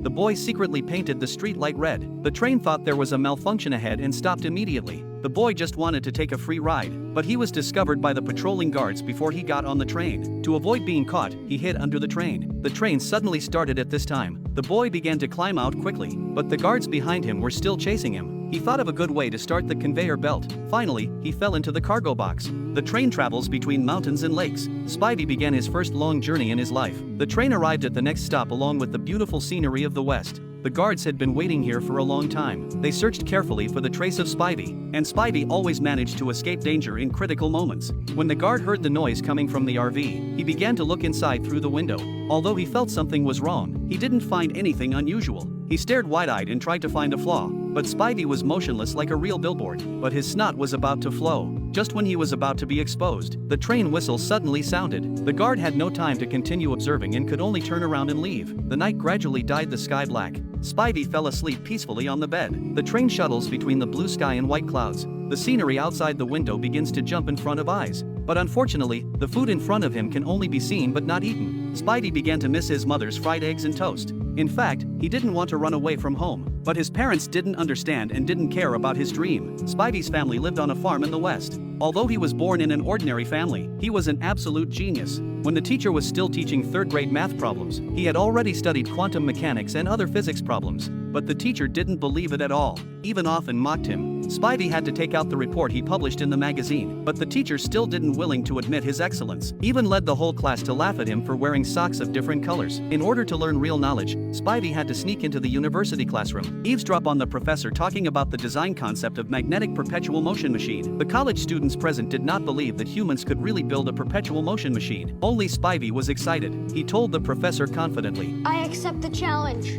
the boy secretly painted the street light red. The train thought there was a malfunction ahead and stopped immediately. The boy just wanted to take a free ride, but he was discovered by the patrolling guards before he got on the train. To avoid being caught, he hid under the train. The train suddenly started at this time. The boy began to climb out quickly, but the guards behind him were still chasing him. He thought of a good way to start the conveyor belt. Finally, he fell into the cargo box. The train travels between mountains and lakes. Spivey began his first long journey in his life. The train arrived at the next stop along with the beautiful scenery of the West. The guards had been waiting here for a long time. They searched carefully for the trace of Spivey, and Spivey always managed to escape danger in critical moments. When the guard heard the noise coming from the RV, he began to look inside through the window. Although he felt something was wrong, he didn't find anything unusual. He stared wide-eyed and tried to find a flaw, but Spivey was motionless like a real billboard. But his snot was about to flow. Just when he was about to be exposed, the train whistle suddenly sounded. The guard had no time to continue observing and could only turn around and leave. The night gradually dyed the sky black. Spivey fell asleep peacefully on the bed. The train shuttles between the blue sky and white clouds. The scenery outside the window begins to jump in front of eyes. But unfortunately, the food in front of him can only be seen but not eaten. Spivey began to miss his mother's fried eggs and toast. In fact, he didn't want to run away from home. But his parents didn't understand and didn't care about his dream. Spivey's family lived on a farm in the West. Although he was born in an ordinary family, he was an absolute genius. When the teacher was still teaching third-grade math problems, he had already studied quantum mechanics and other physics problems. But the teacher didn't believe it at all, even often mocked him. Spivey had to take out the report he published in the magazine, but the teacher still didn't willing to admit his excellence, even led the whole class to laugh at him for wearing socks of different colors. In order to learn real knowledge, Spivey had to sneak into the university classroom, eavesdrop on the professor talking about the design concept of magnetic perpetual motion machine. The college students present did not believe that humans could really build a perpetual motion machine. Only Spivey was excited. He told the professor confidently, "I accept the challenge."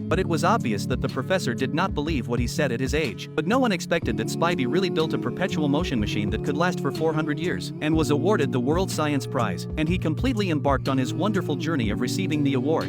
But it was obvious that the professor did not believe what he said at his age. But no one expected that Spivey really built a perpetual motion machine that could last for 400 years, and was awarded the World Science Prize, and he completely embarked on his wonderful journey of receiving the award.